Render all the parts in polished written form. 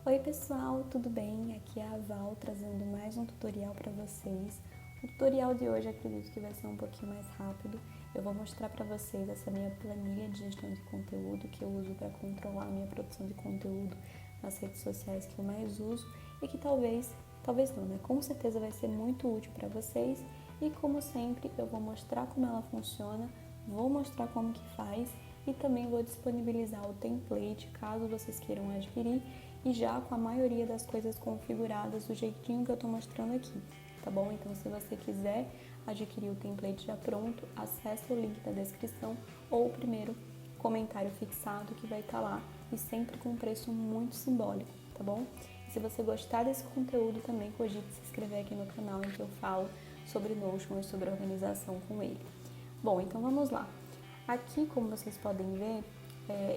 Oi pessoal, tudo bem? Aqui é a Val trazendo mais um tutorial para vocês. O tutorial de hoje acredito que vai ser um pouquinho mais rápido. Eu vou mostrar para vocês essa minha planilha de gestão de conteúdo que eu uso para controlar a minha produção de conteúdo nas redes sociais que eu mais uso e que talvez não, né? Com certeza vai ser muito útil para vocês e como sempre eu vou mostrar como ela funciona, vou mostrar como que faz e também vou disponibilizar o template caso vocês queiram adquirir e já com a maioria das coisas configuradas do jeitinho que eu estou mostrando aqui, tá bom? Então se você quiser adquirir o template já pronto, acessa o link da descrição ou o primeiro comentário fixado que vai estar lá e sempre com um preço muito simbólico, tá bom? E se você gostar desse conteúdo também cogite se inscrever aqui no canal em que eu falo sobre Notion e sobre organização com ele. Bom, então vamos lá. Aqui, como vocês podem ver,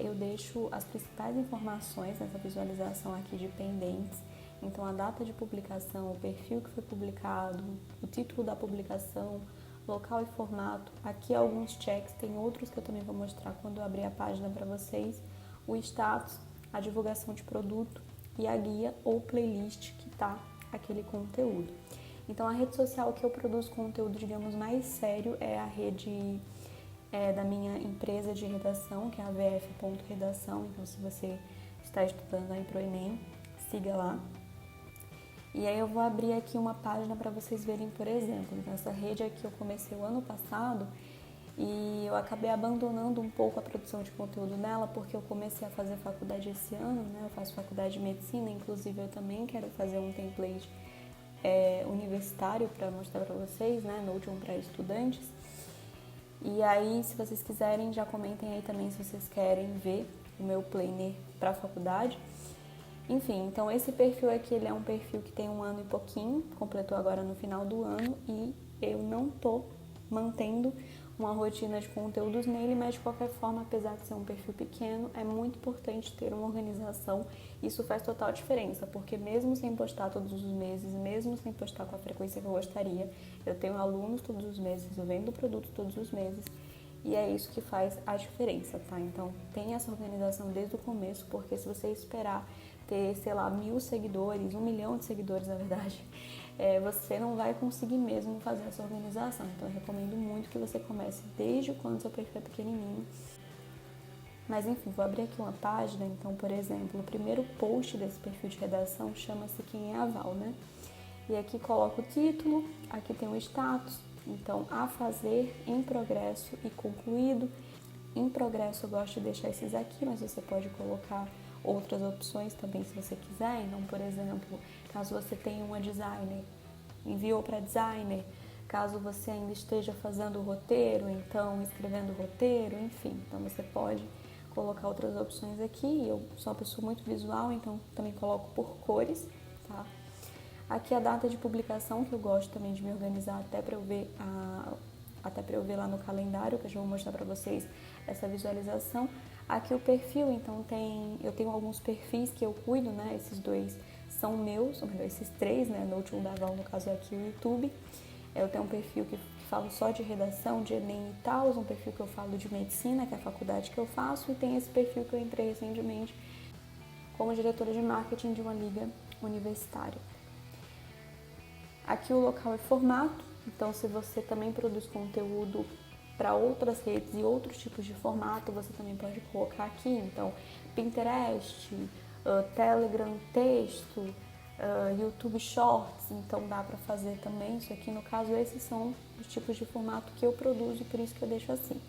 eu deixo as principais informações nessa visualização aqui de pendentes. Então, a data de publicação, o perfil que foi publicado, o título da publicação, local e formato. Aqui alguns checks, tem outros que eu também vou mostrar quando eu abrir a página para vocês. O status, a divulgação de produto e a guia ou playlist que tá aquele conteúdo. Então, a rede social que eu produzo conteúdo, digamos, mais sério é a rede da minha empresa de redação, que é a vf.redação. Então, se você está estudando aí para o Enem, siga lá. E aí eu vou abrir aqui uma página para vocês verem, por exemplo. Então, essa rede aqui eu comecei o ano passado e eu acabei abandonando um pouco a produção de conteúdo nela porque eu comecei a fazer faculdade esse ano, né? Eu faço faculdade de medicina, inclusive eu também quero fazer um template universitário para mostrar para vocês, né? Notion para estudantes. E aí, se vocês quiserem, já comentem aí também se vocês querem ver o meu planner para a faculdade. Enfim, então esse perfil aqui, ele é um perfil que tem 1 ano e pouquinho, completou agora no final do ano e eu não tô mantendo uma rotina de conteúdos nele, mas de qualquer forma, apesar de ser um perfil pequeno, é muito importante ter uma organização. Isso faz total diferença, porque mesmo sem postar todos os meses, mesmo sem postar com a frequência que eu gostaria, eu tenho alunos todos os meses, eu vendo produtos todos os meses, e é isso que faz a diferença, tá? Então, tenha essa organização desde o começo, porque se você esperar ter, sei lá, 1000 seguidores, 1 milhão de seguidores, na verdade, você não vai conseguir mesmo fazer essa organização. Então, eu recomendo muito que você comece desde quando seu perfil é pequenininho. Mas, enfim, vou abrir aqui uma página. Então, por exemplo, o primeiro post desse perfil de redação chama-se Quem é a Val, né? E aqui coloco o título, aqui tem o status. Então, a fazer, em progresso e concluído. Em progresso eu gosto de deixar esses aqui, mas você pode colocar outras opções também se você quiser. Então, por exemplo, caso você tenha uma designer, enviou para designer. Caso você ainda esteja fazendo o roteiro, então escrevendo o roteiro, enfim. Então, você pode colocar outras opções aqui. Eu sou uma pessoa muito visual, então também coloco por cores, tá? Aqui a data de publicação, que eu gosto também de me organizar até para eu ver lá no calendário, que eu já vou mostrar para vocês essa visualização. Aqui o perfil, então eu tenho alguns perfis que eu cuido, né? Esses dois são meus, ou melhor, esses três, né? Notion da Val, no caso é aqui o YouTube. Eu tenho um perfil que falo só de redação, de Enem e tal, um perfil que eu falo de medicina, que é a faculdade que eu faço, e tem esse perfil que eu entrei recentemente como diretora de marketing de uma liga universitária. Aqui o local e formato, então se você também produz conteúdo para outras redes e outros tipos de formato, você também pode colocar aqui. Então, Pinterest, Telegram, texto, YouTube Shorts, então dá para fazer também isso aqui. No caso, esses são os tipos de formato que eu produzo, por isso que eu deixo assim.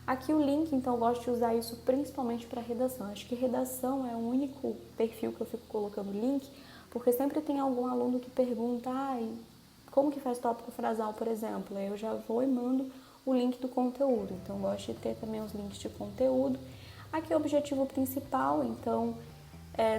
Aqui o link, então eu gosto de usar isso principalmente para redação. Acho que redação é o único perfil que eu fico colocando link, porque sempre tem algum aluno que pergunta, como que faz tópico frasal, por exemplo? Aí eu já vou e mando o link do conteúdo. Então, eu gosto de ter também os links de conteúdo. Aqui é o objetivo principal, então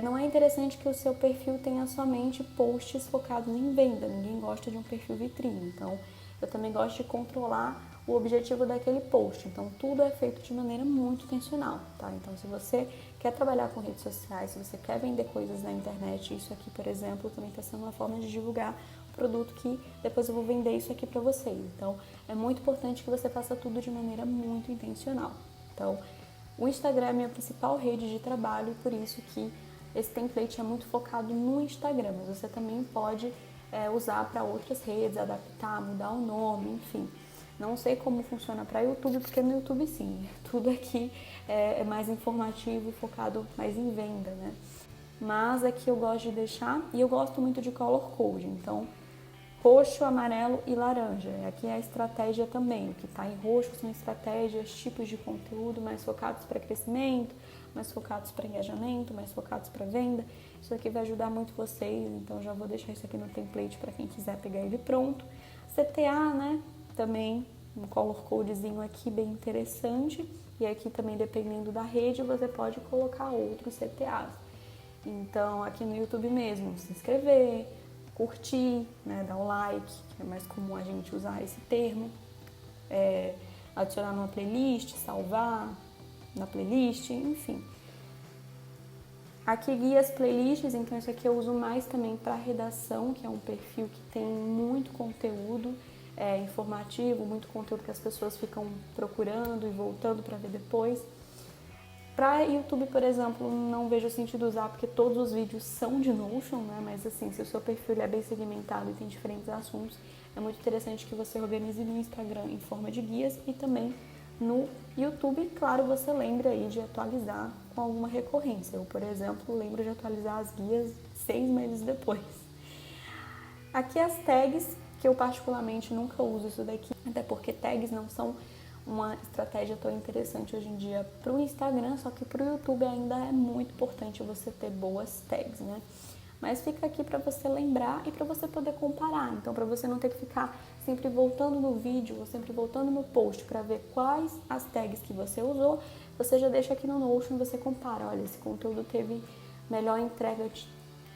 não é interessante que o seu perfil tenha somente posts focados em venda. Ninguém gosta de um perfil vitrine. Então, eu também gosto de controlar o objetivo daquele post. Então, tudo é feito de maneira muito intencional, tá? Então, se você quer trabalhar com redes sociais, se você quer vender coisas na internet, isso aqui, por exemplo, também está sendo uma forma de divulgar o produto que depois eu vou vender isso aqui para vocês. Então, é muito importante que você faça tudo de maneira muito intencional. Então, o Instagram é a minha principal rede de trabalho, por isso que esse template é muito focado no Instagram, mas você também pode usar para outras redes, adaptar, mudar o nome, enfim. Não sei como funciona para YouTube, porque no YouTube sim, tudo aqui é mais informativo, focado mais em venda, né? Mas aqui eu gosto de deixar, e eu gosto muito de color code, então roxo, amarelo e laranja. Aqui é a estratégia também, o que está em roxo são estratégias, tipos de conteúdo mais focados para crescimento, mais focados para engajamento, mais focados para venda. Isso aqui vai ajudar muito vocês, então já vou deixar isso aqui no template para quem quiser pegar ele pronto. CTA, né? Também um color codezinho aqui bem interessante, e aqui também dependendo da rede você pode colocar outros CTAs. Então aqui no YouTube mesmo, se inscrever, curtir, né, dar o like, que é mais comum a gente usar esse termo, adicionar numa playlist, salvar na playlist, enfim. Aqui guia as playlists, então isso aqui eu uso mais também para redação, que é um perfil que tem muito conteúdo informativo, muito conteúdo que as pessoas ficam procurando e voltando para ver depois. Para YouTube, por exemplo, não vejo sentido usar porque todos os vídeos são de Notion, né? Mas assim, se o seu perfil é bem segmentado e tem diferentes assuntos, é muito interessante que você organize no Instagram em forma de guias e também no YouTube. Claro, você lembra aí de atualizar com alguma recorrência. Eu, por exemplo, lembro de atualizar as guias 6 meses depois. Aqui as tags, que eu particularmente nunca uso isso daqui, até porque tags não são uma estratégia tão interessante hoje em dia para o Instagram, só que para o YouTube ainda é muito importante você ter boas tags, né? Mas fica aqui para você lembrar e para você poder comparar. Então, para você não ter que ficar sempre voltando no vídeo ou sempre voltando no post para ver quais as tags que você usou, você já deixa aqui no Notion e você compara. Olha, esse conteúdo teve melhor entrega de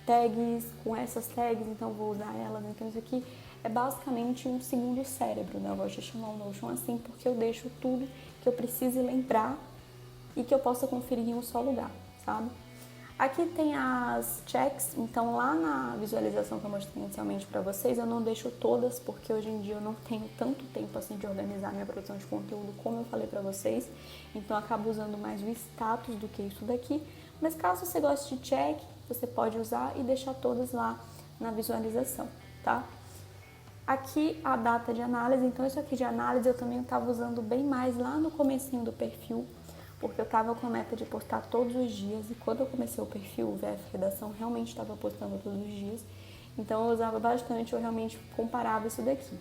tags com essas tags, então vou usar elas. Então, isso aqui é basicamente um segundo cérebro, né? Eu gosto de chamar o Notion assim porque eu deixo tudo que eu precise lembrar e que eu possa conferir em um só lugar, sabe? Aqui tem as checks, então lá na visualização que eu mostrei inicialmente para vocês, eu não deixo todas porque hoje em dia eu não tenho tanto tempo assim de organizar minha produção de conteúdo como eu falei para vocês, então eu acabo usando mais o status do que isso daqui, mas caso você goste de check, você pode usar e deixar todas lá na visualização, tá? Aqui a data de análise, então isso aqui de análise eu também estava usando bem mais lá no comecinho do perfil, porque eu estava com a meta de postar todos os dias e quando eu comecei o perfil, o VF Redação realmente estava postando todos os dias, então eu usava bastante, eu realmente comparava isso daqui.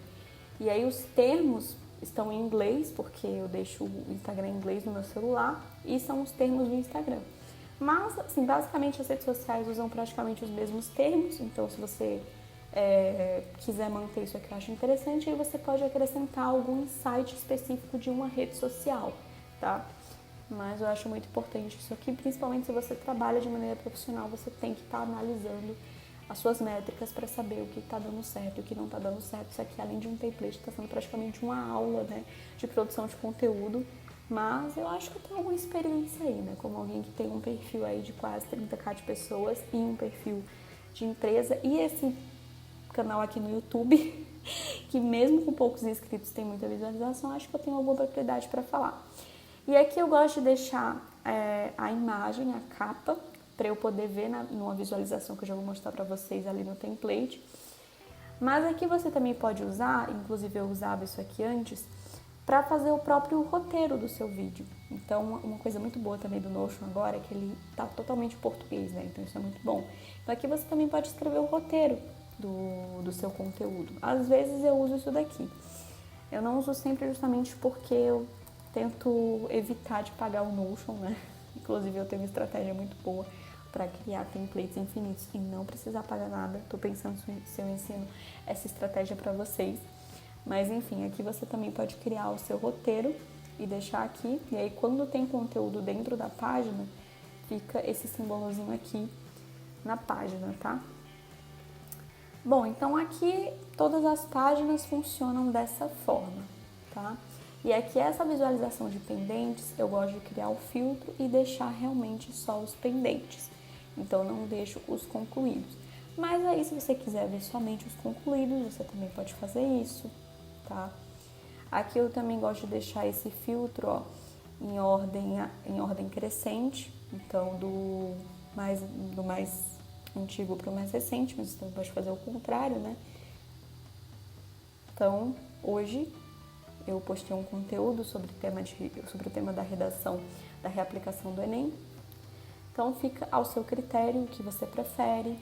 E aí os termos estão em inglês, porque eu deixo o Instagram em inglês no meu celular e são os termos do Instagram. Mas, assim, basicamente as redes sociais usam praticamente os mesmos termos, então se você quiser manter isso aqui, eu acho interessante, aí você pode acrescentar algum insight específico de uma rede social, tá? Mas eu acho muito importante isso aqui, principalmente se você trabalha de maneira profissional, você tem que estar analisando as suas métricas para saber o que está dando certo e o que não está dando certo. Isso aqui, além de um template, está sendo praticamente uma aula, né, de produção de conteúdo, mas eu acho que eu tenho alguma experiência aí, né, como alguém que tem um perfil aí de quase 30k de pessoas e um perfil de empresa e esse canal aqui no YouTube, que mesmo com poucos inscritos tem muita visualização, acho que eu tenho alguma propriedade para falar. E aqui eu gosto de deixar a imagem, a capa, para eu poder ver numa visualização que eu já vou mostrar para vocês ali no template. Mas aqui você também pode usar, inclusive eu usava isso aqui antes, para fazer o próprio roteiro do seu vídeo. Então, uma coisa muito boa também do Notion agora é que ele está totalmente em português, né? Então isso é muito bom. Então aqui você também pode escrever o roteiro do seu conteúdo. Às vezes eu uso isso daqui. Eu não uso sempre justamente porque eu tento evitar de pagar o Notion, né? Inclusive eu tenho uma estratégia muito boa para criar templates infinitos e não precisar pagar nada. Tô pensando se eu ensino essa estratégia para vocês. Mas enfim, aqui você também pode criar o seu roteiro e deixar aqui. E aí quando tem conteúdo dentro da página, fica esse simbolozinho aqui na página, tá? Bom, então aqui todas as páginas funcionam dessa forma, tá? E aqui essa visualização de pendentes, eu gosto de criar o filtro e deixar realmente só os pendentes. Então não deixo os concluídos. Mas aí se você quiser ver somente os concluídos, você também pode fazer isso, tá? Aqui eu também gosto de deixar esse filtro, ó, em ordem crescente, então do mais antigo para o mais recente, mas você pode fazer o contrário, né? Então, hoje eu postei um conteúdo sobre o tema da redação, da reaplicação do Enem. Então, fica ao seu critério o que você prefere.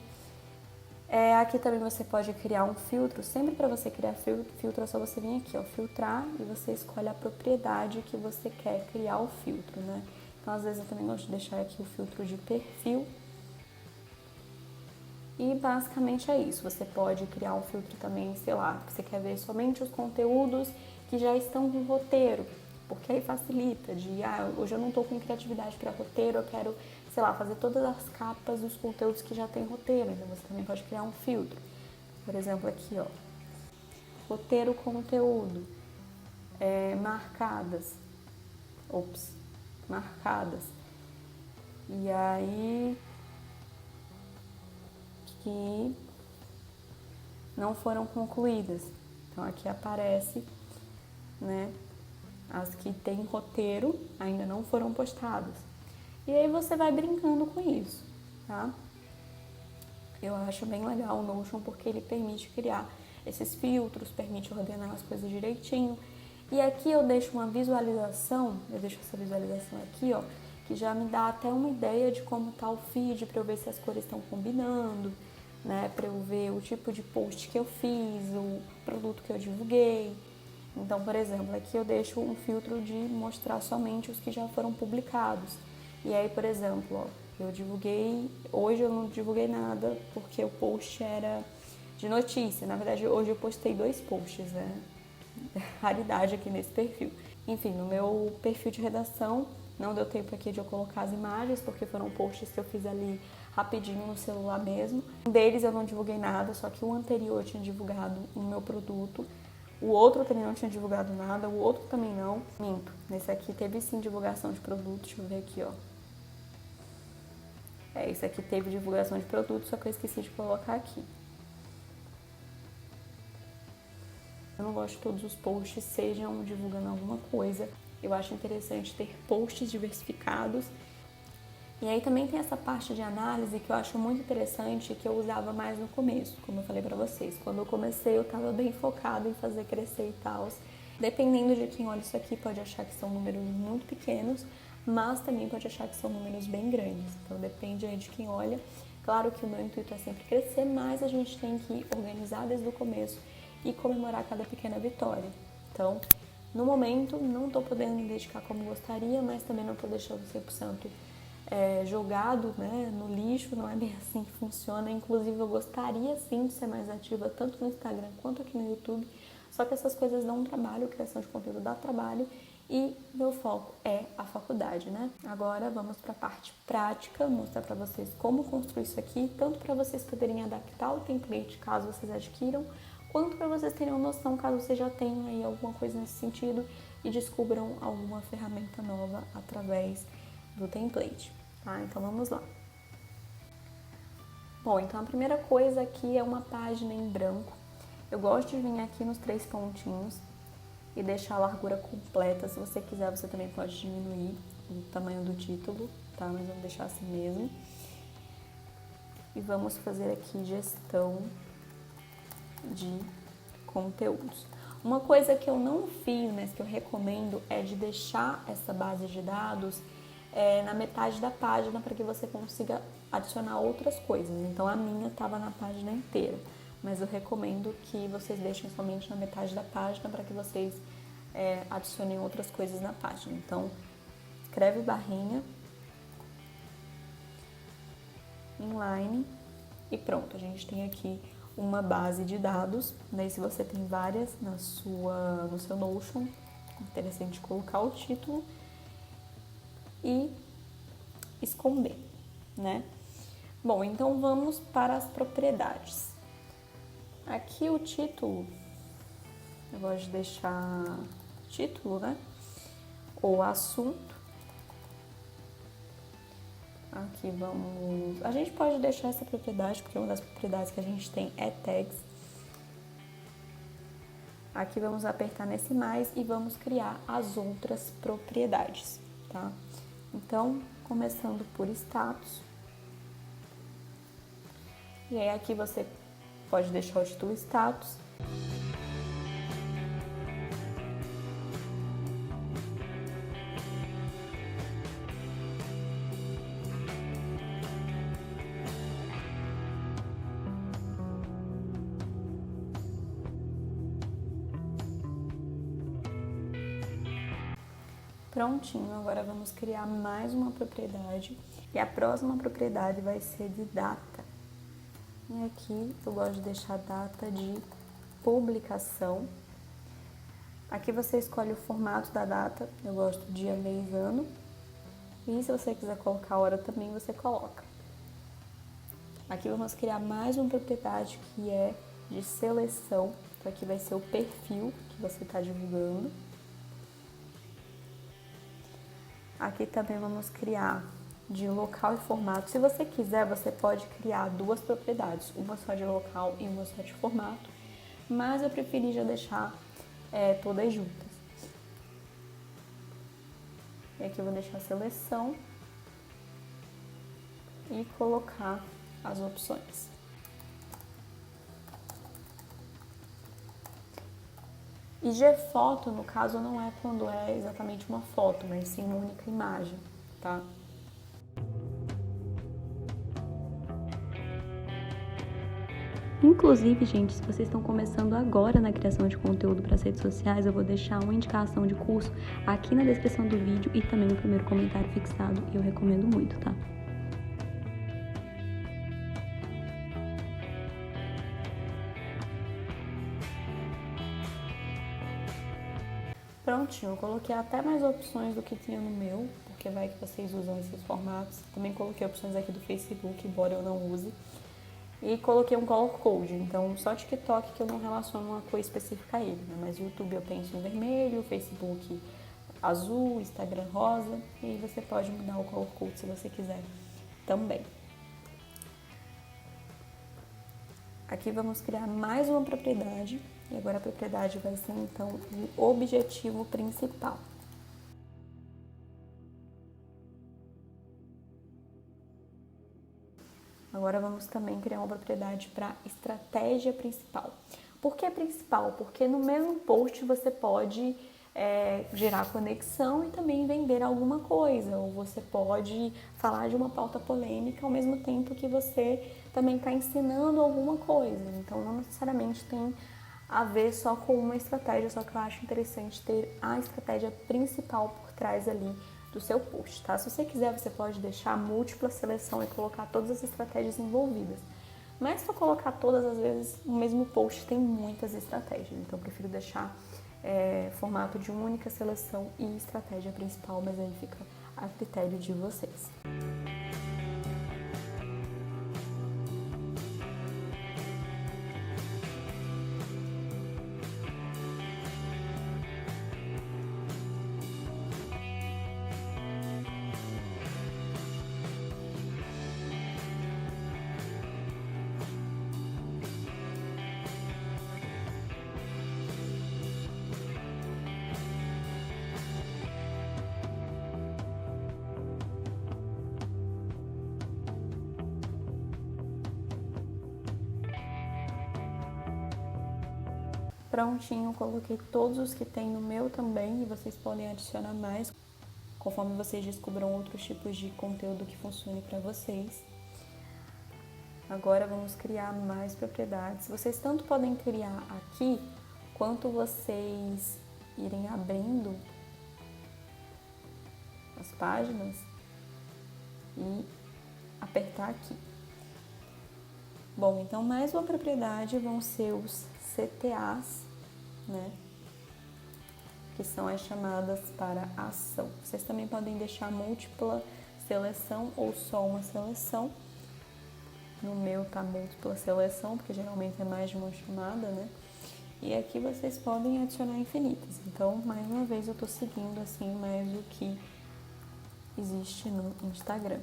Aqui também você pode criar um filtro. Sempre para você criar filtro é só você vir aqui, ó, filtrar, e você escolhe a propriedade que você quer criar o filtro, né? Então, às vezes eu também gosto de deixar aqui o filtro de perfil. E basicamente é isso. Você pode criar um filtro também, sei lá, que você quer ver somente os conteúdos que já estão com roteiro, porque aí facilita hoje eu não estou com criatividade para roteiro, eu quero, sei lá, fazer todas as capas dos conteúdos que já tem roteiro, então você também pode criar um filtro. Por exemplo, aqui, ó, roteiro conteúdo, marcadas, e aí que não foram concluídas. Então aqui aparece, né, as que têm roteiro ainda não foram postadas. E aí você vai brincando com isso, tá? Eu acho bem legal o Notion porque ele permite criar esses filtros, permite ordenar as coisas direitinho. E aqui eu deixo uma visualização, eu deixo essa visualização aqui, ó, que já me dá até uma ideia de como tá o feed, para eu ver se as cores estão combinando, né, para eu ver o tipo de post que eu fiz, o produto que eu divulguei. Então, por exemplo, aqui eu deixo um filtro de mostrar somente os que já foram publicados. E aí, por exemplo, ó, hoje eu não divulguei nada porque o post era de notícia. Na verdade, hoje eu postei 2 posts, né? Raridade aqui nesse perfil. Enfim, no meu perfil de redação, não deu tempo aqui de eu colocar as imagens, porque foram posts que eu fiz ali rapidinho no celular mesmo. Um deles eu não divulguei nada, só que o anterior eu tinha divulgado o meu produto. O outro também não tinha divulgado nada, o outro também não. Minto, nesse aqui teve sim divulgação de produto, deixa eu ver aqui, ó. Esse aqui teve divulgação de produto, só que eu esqueci de colocar aqui. Eu não gosto que todos os posts sejam divulgando alguma coisa. Eu acho interessante ter posts diversificados. E aí também tem essa parte de análise que eu acho muito interessante, que eu usava mais no começo, como eu falei pra vocês. Quando eu comecei, eu tava bem focada em fazer crescer e tal. Dependendo de quem olha isso aqui, pode achar que são números muito pequenos, mas também pode achar que são números bem grandes. Então depende aí de quem olha. Claro que o meu intuito é sempre crescer, mas a gente tem que organizar desde o começo e comemorar cada pequena vitória. Então, no momento, não estou podendo me dedicar como gostaria, mas também não estou deixando 100% jogado, né, no lixo. Não é bem assim que funciona. Inclusive, eu gostaria sim de ser mais ativa, tanto no Instagram quanto aqui no YouTube, só que essas coisas dão um trabalho, criação de conteúdo dá trabalho, e meu foco é a faculdade, né? Agora vamos para a parte prática, mostrar para vocês como construir isso aqui, tanto para vocês poderem adaptar o template caso vocês adquiram, quanto para vocês terem uma noção caso vocês já tenham aí alguma coisa nesse sentido e descubram alguma ferramenta nova através do template, tá? Então vamos lá. Bom, então a primeira coisa aqui é uma página em branco. Eu gosto de vir aqui nos 3 pontinhos e deixar a largura completa. Se você quiser, você também pode diminuir o tamanho do título, tá? Mas vamos deixar assim mesmo. E vamos fazer aqui gestão de conteúdos. Uma coisa que eu não fiz, mas que eu recomendo, é de deixar essa base de dados na metade da página para que você consiga adicionar outras coisas. Então a minha estava na página inteira, mas eu recomendo que vocês deixem somente na metade da página para que vocês adicionem outras coisas na página. Então escreve barrinha, inline e pronto, a gente tem aqui uma base de dados. Daí se você tem várias no seu Notion, é interessante colocar o título e esconder, né? Bom, então vamos para as propriedades. Aqui o título, eu gosto de deixar título, né? Ou assunto. Aqui vamos... A gente pode deixar essa propriedade, porque uma das propriedades que a gente tem é tags. Aqui vamos apertar nesse mais e vamos criar as outras propriedades, tá? Então, começando por status, E aí aqui você pode deixar o título status. Prontinho, agora vamos criar mais uma propriedade e a próxima propriedade vai ser de data. E aqui eu gosto de deixar a data de publicação. Aqui você escolhe o formato da data, eu gosto de dia, mês, ano. E se você quiser colocar a hora também, você coloca. Aqui vamos criar mais uma propriedade que é de seleção. Então aqui vai ser o perfil que você está divulgando. Aqui também vamos criar de local e formato. Se você quiser, você pode criar duas propriedades, uma só de local e uma só de formato, mas eu preferi já deixar todas juntas. E aqui eu vou deixar a seleção e colocar as opções. E Gfoto, no caso, não é quando é exatamente uma foto, mas sim uma única imagem, tá? Inclusive, gente, se vocês estão começando agora na criação de conteúdo para as redes sociais, eu vou deixar uma indicação de curso aqui na descrição do vídeo e também no primeiro comentário fixado. Eu recomendo muito, tá? Prontinho, eu coloquei até mais opções do que tinha no meu, porque vai que vocês usam esses formatos. Também coloquei opções aqui do Facebook, embora eu não use. E coloquei um color code, então só TikTok que eu não relaciono uma cor específica a ele, né? Mas o YouTube eu penso em vermelho, Facebook azul, Instagram rosa, e você pode mudar o color code se você quiser também. Aqui vamos criar mais uma propriedade, e agora a propriedade vai ser então o objetivo principal. Agora vamos também criar uma propriedade para estratégia principal. Por que principal? Porque no mesmo post você pode gerar conexão e também vender alguma coisa, ou você pode falar de uma pauta polêmica ao mesmo tempo que você também está ensinando alguma coisa. Então não necessariamente tem a ver só com uma estratégia, só que eu acho interessante ter a estratégia principal por trás ali do seu post, tá? Se você quiser, você pode deixar múltipla seleção e colocar todas as estratégias envolvidas. Mas se eu colocar todas, às vezes, o mesmo post tem muitas estratégias. Então, eu prefiro deixar formato de única seleção e estratégia principal, mas aí fica a critério de vocês. Prontinho, coloquei todos os que tem no meu também e vocês podem adicionar mais conforme vocês descubram outros tipos de conteúdo que funcione para vocês. Agora vamos criar mais propriedades. Vocês tanto podem criar aqui, quanto vocês irem abrindo as páginas e apertar aqui. Bom, então mais uma propriedade vão ser os CTAs, né? Que são as chamadas para ação. Vocês também podem deixar múltipla seleção ou só uma seleção. No meu tá múltipla seleção, porque geralmente é mais de uma chamada, né? E aqui vocês podem adicionar infinitas. Então, mais uma vez, eu tô seguindo assim mais o que existe no Instagram.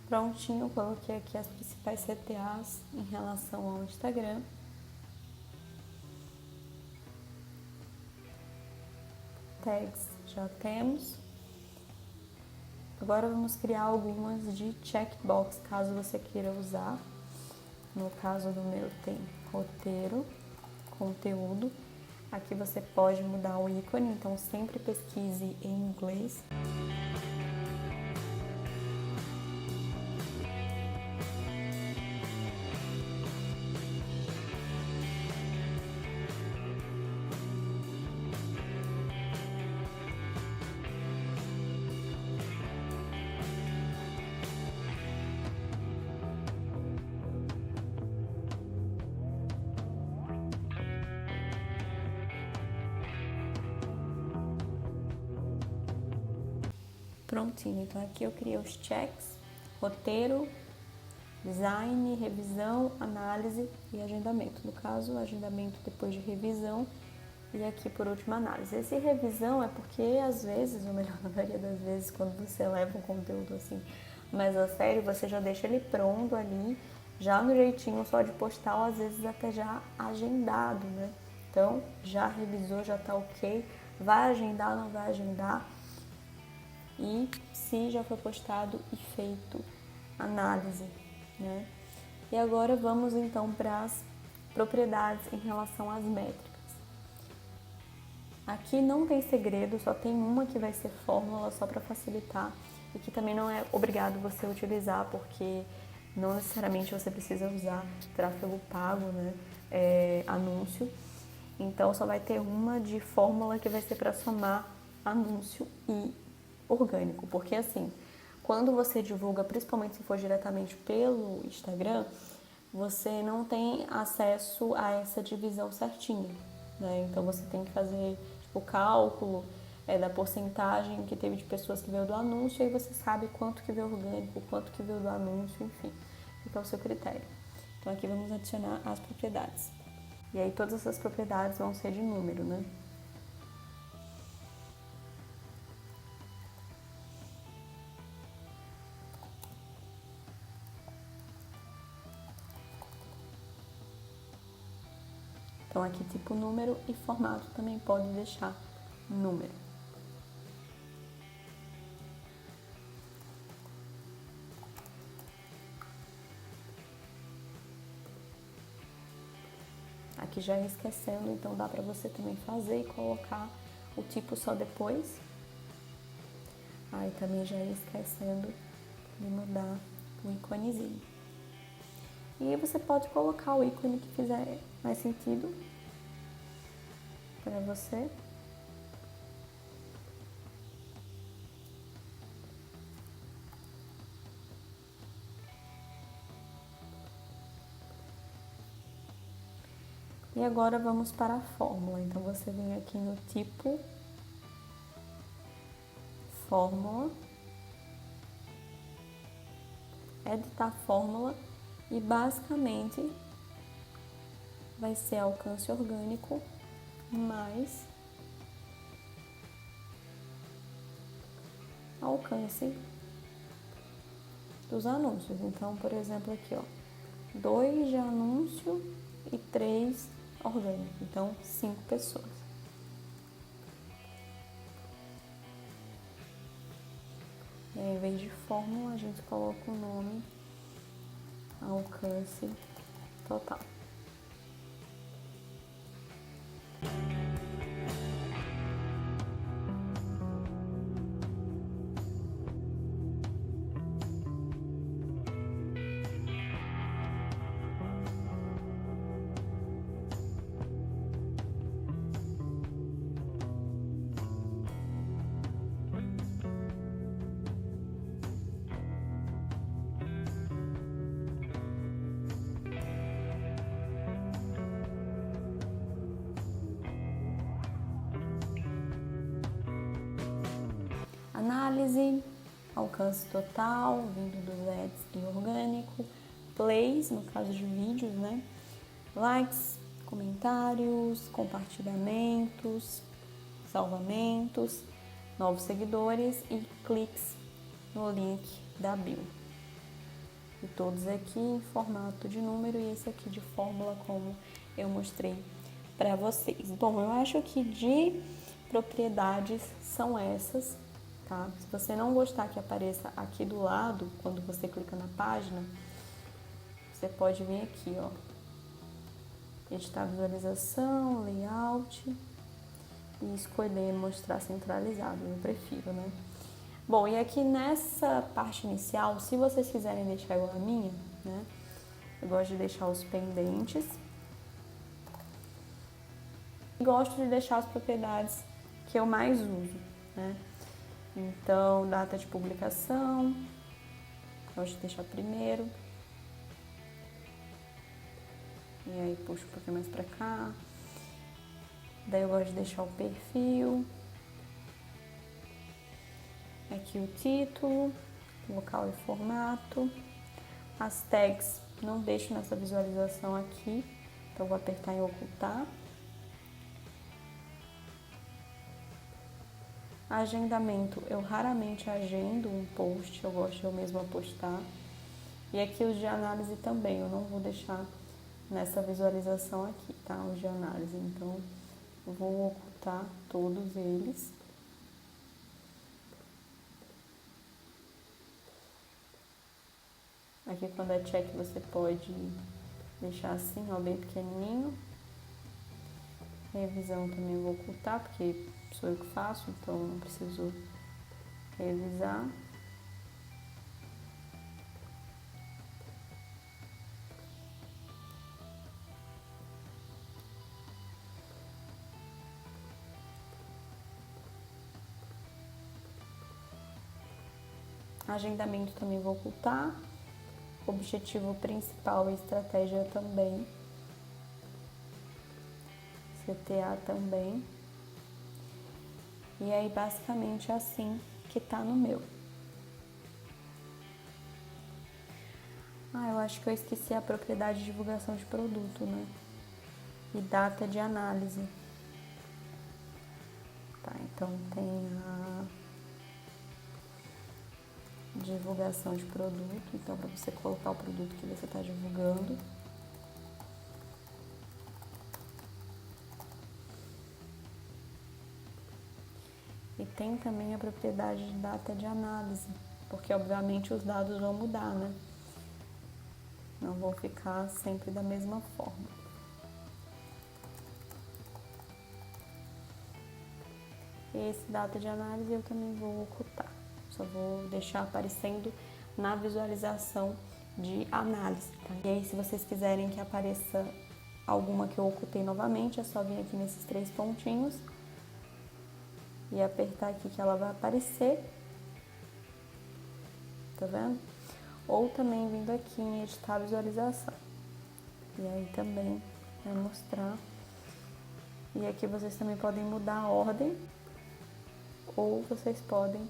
Prontinho, coloquei aqui as principais CTAs em relação ao Instagram. tags já temos. Agora vamos criar algumas de checkbox, caso você queira usar. No caso do meu tem roteiro, conteúdo. Aqui você pode mudar o ícone, então sempre pesquise em inglês. Prontinho, então aqui eu criei os checks, roteiro, design, revisão, análise e agendamento. No caso, agendamento depois de revisão e aqui por último análise. Esse revisão é porque às vezes, ou melhor, na maioria das vezes, quando você leva um conteúdo assim mais a sério, você já deixa ele pronto ali, já no jeitinho só de postar, ou às vezes até já agendado, né? Então, já revisou, já tá ok, vai agendar, não vai agendar. E se já foi postado e feito análise, né? E agora vamos então para as propriedades em relação às métricas. Aqui não tem segredo, só tem uma que vai ser fórmula só para facilitar e que também não é obrigado você utilizar, porque não necessariamente você precisa usar tráfego pago, né? Anúncio. Então só vai ter uma de fórmula que vai ser para somar anúncio e orgânico, porque assim, quando você divulga, principalmente se for diretamente pelo Instagram, você não tem acesso a essa divisão certinha, né? Então você tem que fazer o cálculo da porcentagem que teve de pessoas que veio do anúncio, e aí você sabe quanto que veio orgânico, quanto que veio do anúncio, enfim, fica ao seu critério. Então aqui vamos adicionar as propriedades. E aí todas essas propriedades vão ser de número, né? Então aqui tipo número e formato também pode deixar número. Aqui já esquecendo, então dá para você também fazer e colocar o tipo só depois. Aí também já esquecendo de mudar o íconezinho. E aí você pode colocar o ícone que fizer mais sentido para você. E agora vamos para a fórmula. Então você vem aqui no tipo, fórmula, editar fórmula e basicamente vai ser alcance orgânico mais alcance dos anúncios. Então, por exemplo, aqui, ó, 2 de anúncio e 3 orgânico. Então, 5 pessoas. E aí, em vez de fórmula, a gente coloca o nome alcance total. Análise, alcance total, vindo dos ads e orgânico, plays, no caso de vídeos, né? Likes, comentários, compartilhamentos, salvamentos, novos seguidores e cliques no link da bio. E todos aqui em formato de número e esse aqui de fórmula, como eu mostrei para vocês. Bom, eu acho que de propriedades são essas, tá? Se você não gostar que apareça aqui do lado, quando você clica na página, você pode vir aqui, ó, editar visualização, layout e escolher mostrar centralizado, eu prefiro, né? Bom, e aqui nessa parte inicial, se vocês quiserem deixar igual a minha, né? Eu gosto de deixar os pendentes. E gosto de deixar as propriedades que eu mais uso, né? Então, data de publicação, gosto de deixar primeiro. E aí puxo um pouquinho mais pra cá. Daí eu gosto de deixar o perfil. Aqui o título, local e formato. As tags não deixo nessa visualização aqui, então vou apertar em ocultar. Agendamento, eu raramente agendo um post, eu gosto de eu mesma postar. E aqui os de análise também, eu não vou deixar nessa visualização aqui, tá? Os de análise, então eu vou ocultar todos eles. Aqui quando é check você pode deixar assim, ó, bem pequenininho. Revisão também eu vou ocultar, porque sou eu que faço, então não preciso revisar. Agendamento também vou ocultar. Objetivo principal e estratégia também. CTA também. E aí, basicamente, é assim que tá no meu. Eu acho que eu esqueci a propriedade de divulgação de produto, né? E data de análise. Tá, então tem a divulgação de produto, então para você colocar o produto que você está divulgando. E tem também a propriedade de data de análise, porque obviamente os dados vão mudar, né? Não vão ficar sempre da mesma forma. Esse data de análise eu também vou ocultar. Só vou deixar aparecendo na visualização de análise, tá? E aí, se vocês quiserem que apareça alguma que eu ocultei novamente, é só vir aqui nesses 3 pontinhos e apertar aqui que ela vai aparecer. Tá vendo? Ou também vindo aqui em editar a visualização. E aí também vai mostrar. E aqui vocês também podem mudar a ordem, ou vocês podem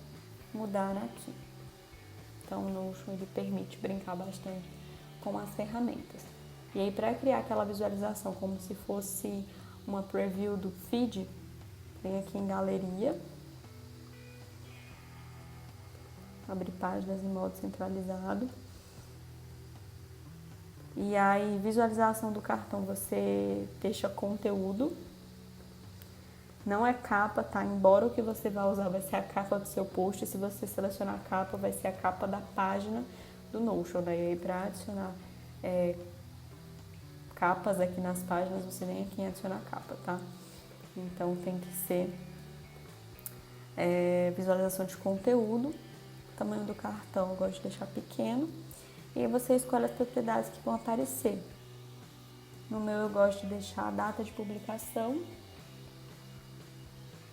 mudar aqui. Então o Notion ele permite brincar bastante com as ferramentas. E aí para criar aquela visualização como se fosse uma preview do feed, vem aqui em galeria, abrir páginas em modo centralizado. E aí visualização do cartão você deixa conteúdo. Não é capa, tá? Embora o que você vai usar vai ser a capa do seu post, se você selecionar a capa, vai ser a capa da página do Notion. Daí para adicionar capas aqui nas páginas, você vem aqui em adicionar capa, tá? Então tem que ser visualização de conteúdo. O tamanho do cartão eu gosto de deixar pequeno. E aí você escolhe as propriedades que vão aparecer. No meu eu gosto de deixar a data de publicação,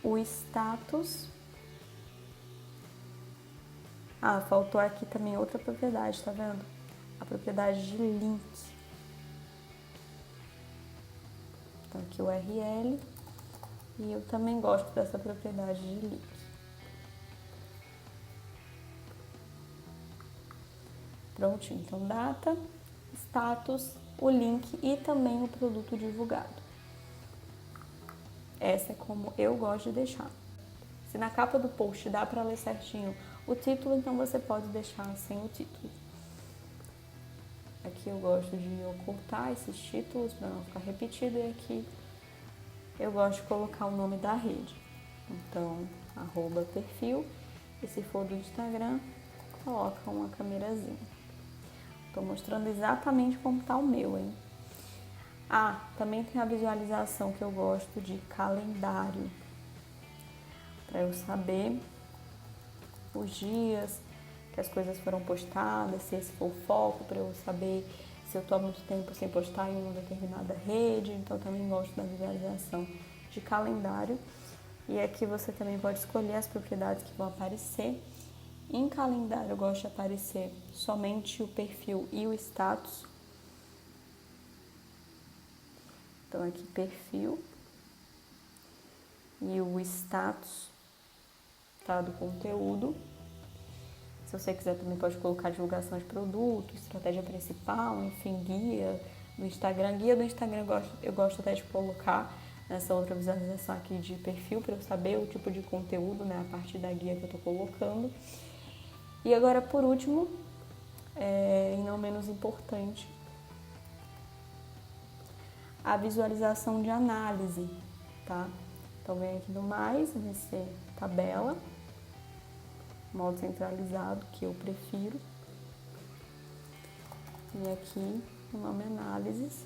o status. Faltou aqui também outra propriedade, tá vendo? A propriedade de link. Então aqui o URL. E eu também gosto dessa propriedade de link. Prontinho, então data, status, o link e também o produto divulgado. Essa é como eu gosto de deixar. Se na capa do post dá para ler certinho o título, então você pode deixar sem o título. Aqui eu gosto de ocultar esses títulos para não ficar repetido, e aqui eu gosto de colocar o nome da rede. Então, @perfil. E se for do Instagram, coloca uma câmerazinha. Tô mostrando exatamente como tá o meu, hein? Também tem a visualização que eu gosto de calendário, para eu saber os dias que as coisas foram postadas, se esse for o foco, para eu saber se eu tô há muito tempo sem postar em uma determinada rede. Então, também gosto da visualização de calendário. E aqui você também pode escolher as propriedades que vão aparecer. Em calendário, eu gosto de aparecer somente o perfil e o status. Então, aqui perfil e o status, tá, do conteúdo. Se você quiser, também pode colocar divulgação de produto, estratégia principal, enfim, guia do Instagram. Guia do Instagram eu gosto até de colocar nessa outra visualização aqui de perfil, para eu saber o tipo de conteúdo, né, a partir da guia que eu tô colocando. E agora, por último, e não menos importante, a visualização de análise, tá? Então, vem aqui no mais, vai ser tabela, modo centralizado, que eu prefiro. E aqui, o nome análises.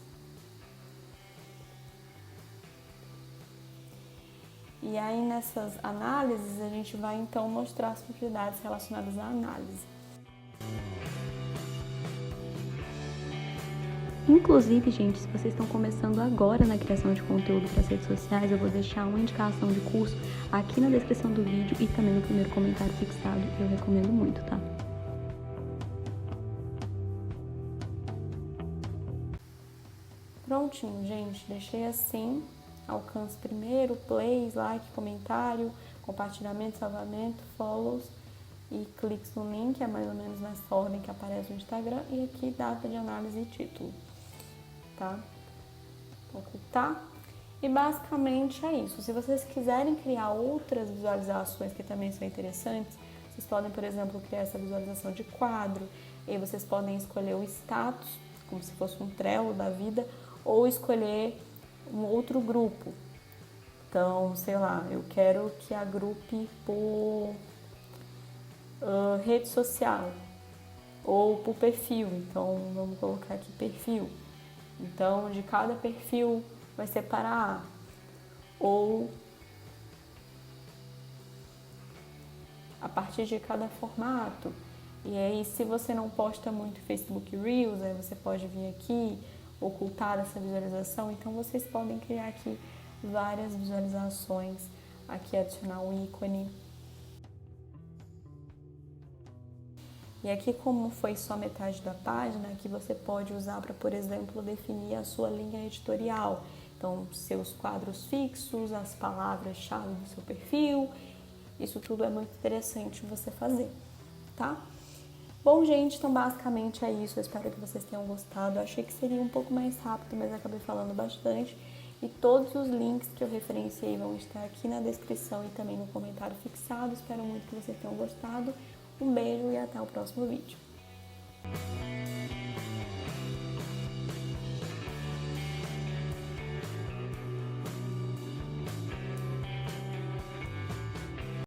E aí, nessas análises, a gente vai, então, mostrar as propriedades relacionadas à análise. Inclusive, gente, se vocês estão começando agora na criação de conteúdo para as redes sociais, eu vou deixar uma indicação de curso aqui na descrição do vídeo e também no primeiro comentário fixado. Eu recomendo muito, tá? Prontinho, gente. Deixei assim. Alcance primeiro, plays, like, comentário, compartilhamento, salvamento, follows e cliques no link, é mais ou menos nessa ordem que aparece no Instagram. E aqui data de análise e título. Tá? Ocultar. E basicamente é isso. Se vocês quiserem criar outras visualizações que também são interessantes, vocês podem, por exemplo, criar essa visualização de quadro, e aí vocês podem escolher o status, como se fosse um Trello da vida, ou escolher um outro grupo. Então, sei lá, eu quero que agrupe por rede social ou por perfil. Então, vamos colocar aqui perfil. Então, de cada perfil vai separar, ou a partir de cada formato. E aí, se você não posta muito Facebook Reels, aí você pode vir aqui, ocultar essa visualização. Então, vocês podem criar aqui várias visualizações, aqui adicionar um ícone. E aqui, como foi só metade da página, aqui você pode usar para, por exemplo, definir a sua linha editorial. Então, seus quadros fixos, as palavras-chave do seu perfil, isso tudo é muito interessante você fazer, tá? Bom, gente, então basicamente é isso. Eu espero que vocês tenham gostado. Eu achei que seria um pouco mais rápido, mas acabei falando bastante. E todos os links que eu referenciei vão estar aqui na descrição e também no comentário fixado. Espero muito que vocês tenham gostado. Um beijo e até o próximo vídeo.